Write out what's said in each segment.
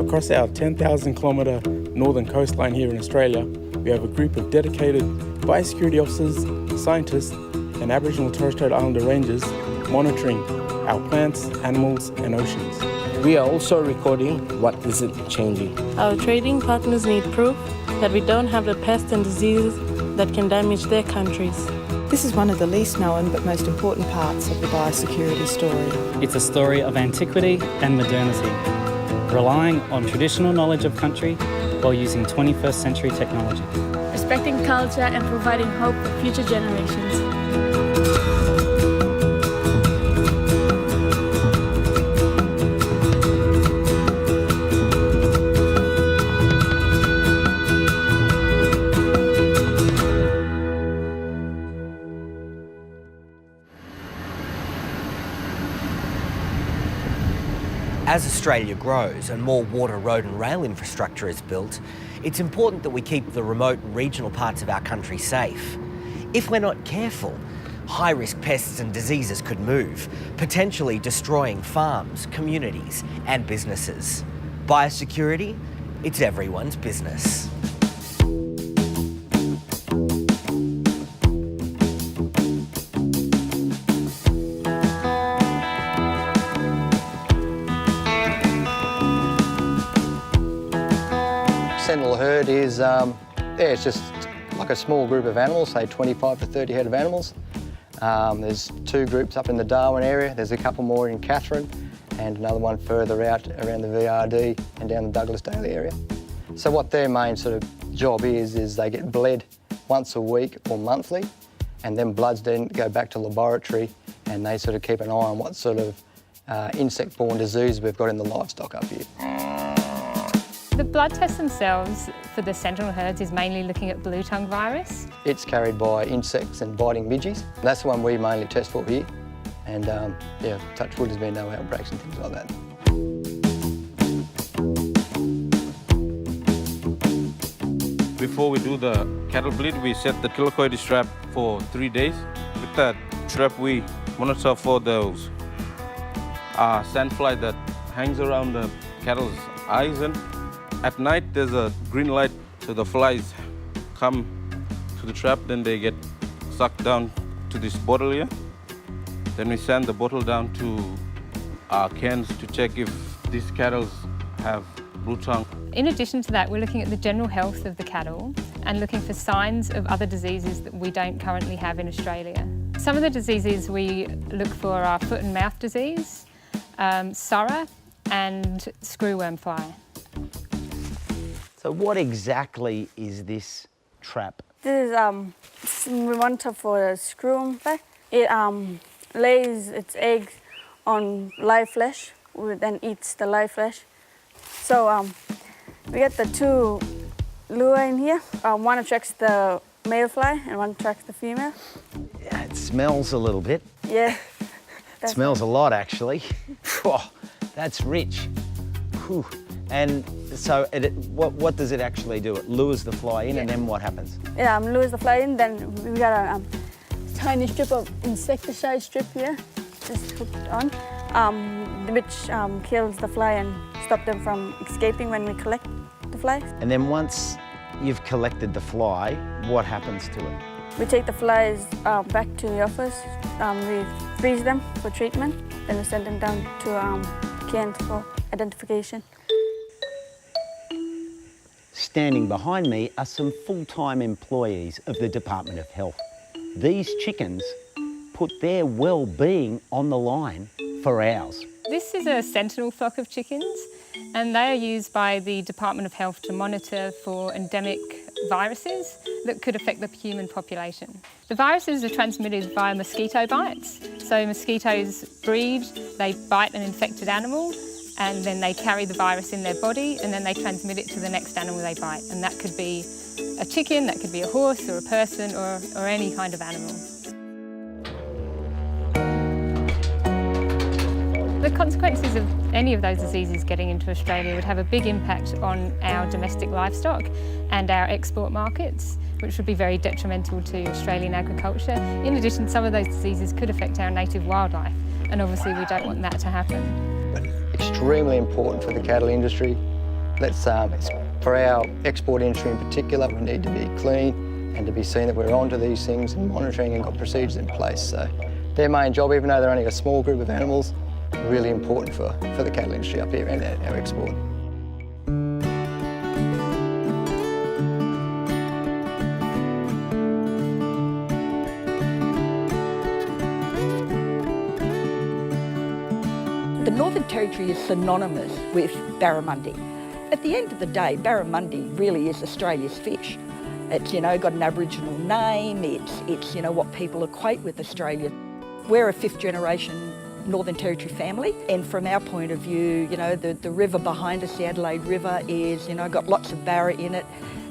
Across our 10,000 kilometre northern coastline here in Australia, we have a group of dedicated biosecurity officers, scientists and Aboriginal Torres Strait Islander rangers monitoring our plants, animals and oceans. We are also recording what is it changing. Our trading partners need proof that we don't have the pests and diseases that can damage their countries. This is one of the least known but most important parts of the biosecurity story. It's a story of antiquity and modernity, relying on traditional knowledge of country while using 21st century technology. Respecting culture and providing hope for future generations. As Australia grows and more water, road and rail infrastructure is built, it's important that we keep the remote and regional parts of our country safe. If we're not careful, high-risk pests and diseases could move, potentially destroying farms, communities and businesses. Biosecurity, it's everyone's business. Sentinel herd is, it's just like a small group of animals, say 25 to 30 head of animals. There's 2 groups up in the Darwin area. There's a couple more in Katherine and another one further out around the VRD and down the Douglas Daly area. So what their main sort of job is they get bled once a week or monthly, and then bloods then go back to laboratory and they sort of keep an eye on what sort of insect-borne disease we've got in the livestock up here. The blood tests themselves for the sentinel herds is mainly looking at blue tongue virus. It's carried by insects and biting midges. That's the one we mainly test for here. And yeah, touch wood, there's been no outbreaks and things like that. Before we do the cattle bleed, we set the telecoid strap for 3 days. With that strap, we monitor for those sandfly that hangs around the cattle's eyes. And at night, there's a green light, so the flies come to the trap, then they get sucked down to this bottle here. Then we send the bottle down to our cans to check if these cattle have blue tongue. In addition to that, we're looking at the general health of the cattle and looking for signs of other diseases that we don't currently have in Australia. Some of the diseases we look for are foot and mouth disease, surra and screwworm fly. So what exactly is this trap? This is we monitor for the screwworm fly. It lays its eggs on live flesh, then eats the live flesh. So we get the 2 lure in here. One attracts the male fly and one attracts the female. Yeah, it smells a little bit. Yeah. It smells a lot, actually. Oh, that's rich. Whew. And so what does it actually do? It lures the fly in, and then what happens? Yeah, lures the fly in, then we got a tiny strip of insecticide strip here, just hooked on, which kills the fly and stops them from escaping when we collect the flies. And then once you've collected the fly, what happens to it? We take the flies back to the office, we freeze them for treatment, then we send them down to cans for identification. Standing behind me are some full-time employees of the Department of Health. These chickens put their well-being on the line for ours. This is a sentinel flock of chickens, and they are used by the Department of Health to monitor for endemic viruses that could affect the human population. The viruses are transmitted via mosquito bites. So mosquitoes breed, they bite an infected animal, and then they carry the virus in their body, and then they transmit it to the next animal they bite. And that could be a chicken, that could be a horse or a person or any kind of animal. The consequences of any of those diseases getting into Australia would have a big impact on our domestic livestock and our export markets, which would be very detrimental to Australian agriculture. In addition, some of those diseases could affect our native wildlife, and obviously we don't want that to happen. Extremely important for the cattle industry. It's for our export industry in particular, we need to be clean and to be seen that we're onto these things and monitoring and got procedures in place. So their main job, even though they're only a small group of animals, really important for the cattle industry up here and our export. The Northern Territory is synonymous with barramundi. At the end of the day, barramundi really is Australia's fish. It's, got an Aboriginal name, it's what people equate with Australia. We're a fifth generation Northern Territory family, and from our point of view, the river behind us, the Adelaide River, is, got lots of barra in it.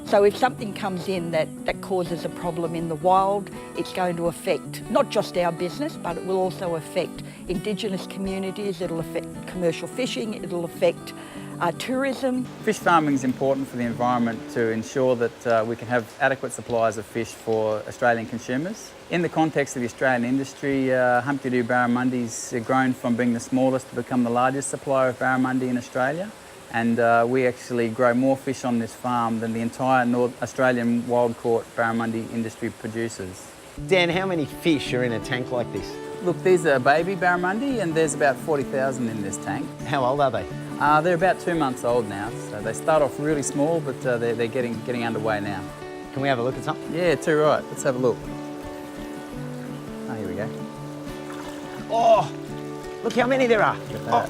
So if something comes in that causes a problem in the wild, it's going to affect not just our business, but it will also affect Indigenous communities, it'll affect commercial fishing, it'll affect tourism. Fish farming is important for the environment to ensure that we can have adequate supplies of fish for Australian consumers. In the context of the Australian industry, Humpty Doo barramundis are grown from being the smallest to become the largest supplier of barramundi in Australia. And we actually grow more fish on this farm than the entire North Australian wild-caught barramundi industry produces. Dan, how many fish are in a tank like this? Look, these are baby barramundi and there's about 40,000 in this tank. How old are they? They're about 2 months old now, so they start off really small, but they're getting underway now. Can we have a look at something? Yeah, too right. Let's have a look. Oh, here we go. Oh, look how many there are. Look at that.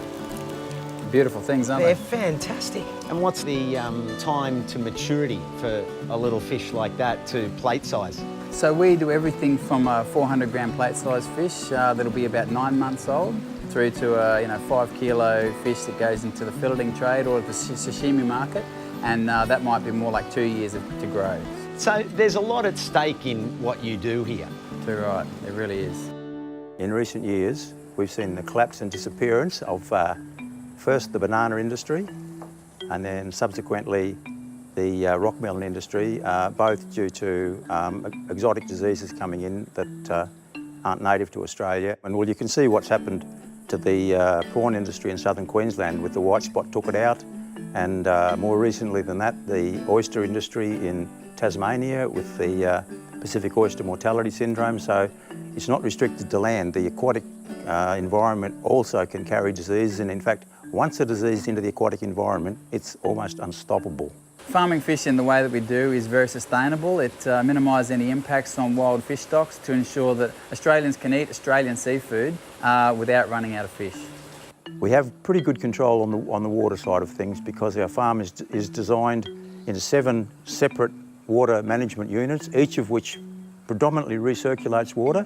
Beautiful things, aren't They're they? fantastic. And what's the time to maturity for a little fish like that to plate size? So we do everything from a 400 gram plate size fish that'll be about 9 months old through to a 5 kilo fish that goes into the filleting trade or the sashimi market, and that might be more like 2 years to grow. So there's a lot at stake in what you do here. Too right, it really is. In recent years, we've seen the collapse and disappearance of first the banana industry and then subsequently the rockmelon industry, both due to exotic diseases coming in that aren't native to Australia. And well, you can see what's happened to the prawn industry in southern Queensland with the white spot took it out, and more recently than that, the oyster industry in Tasmania with the Pacific oyster mortality syndrome. So it's not restricted to land. The aquatic environment also can carry diseases, and in fact, once a disease is into the aquatic environment, it's almost unstoppable. Farming fish in the way that we do is very sustainable. It minimises any impacts on wild fish stocks to ensure that Australians can eat Australian seafood without running out of fish. We have pretty good control on the water side of things because our farm is designed into 7 separate water management units, each of which predominantly recirculates water.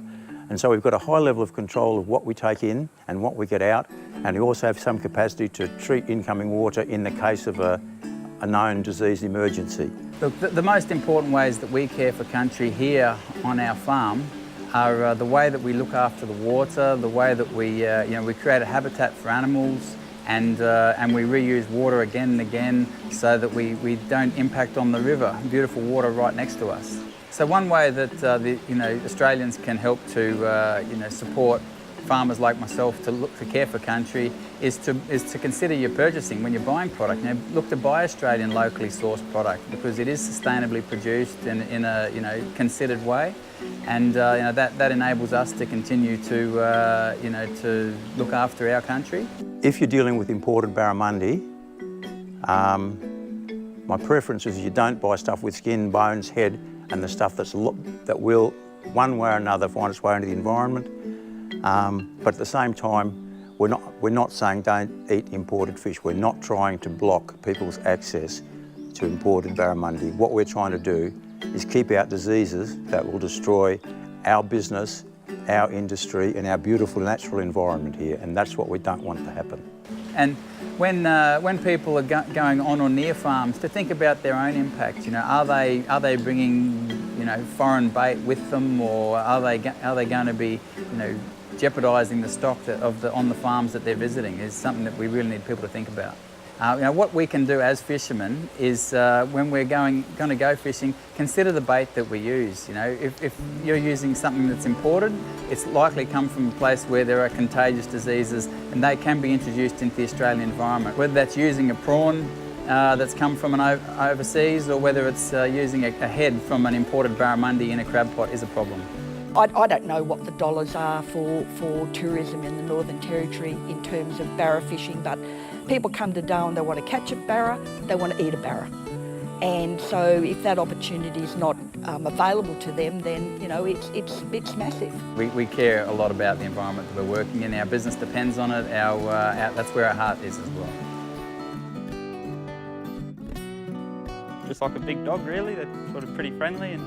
And so we've got a high level of control of what we take in and what we get out. And we also have some capacity to treat incoming water in the case of a known disease emergency. Look, the most important ways that we care for country here on our farm are the way that we look after the water, the way that we create a habitat for animals, and we reuse water again and again so that we don't impact on the river, beautiful water right next to us. So one way that Australians can help to support farmers like myself to look to care for country is to consider your purchasing when you're buying product. Look to buy Australian locally sourced product because it is sustainably produced in a considered way, and that enables us to continue to look after our country. If you're dealing with imported barramundi, my preference is you don't buy stuff with skin, bones, head, and the stuff that will, one way or another, find its way into the environment. But at the same time, we're not saying don't eat imported fish. We're not trying to block people's access to imported barramundi. What we're trying to do is keep out diseases that will destroy our business, our industry, and our beautiful natural environment here, and that's what we don't want to happen. And when people are going on or near farms, to think about their own impact. Are they bringing foreign bait with them, or are they going to be jeopardising the stock on the farms that they're visiting? Is something that we really need people to think about. What we can do as fishermen is when we're going to go fishing, consider the bait that we use. If you're using something that's imported, it's likely come from a place where there are contagious diseases and they can be introduced into the Australian environment. Whether that's using a prawn that's come from overseas, or whether it's using a head from an imported barramundi in a crab pot, is a problem. I don't know what the dollars are for tourism in the Northern Territory in terms of barra fishing, but people come to Darwin, they want to catch a barra, they want to eat a barra. And so if that opportunity is not available to them, then, you know, it's massive. We care a lot about the environment that we're working in. Our business depends on it. That's where our heart is as well. Just like a big dog, really. They're sort of pretty friendly, and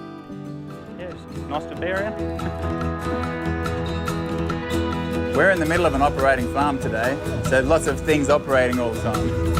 yeah, it's nice to be around. We're in the middle of an operating farm today, so lots of things operating all the time.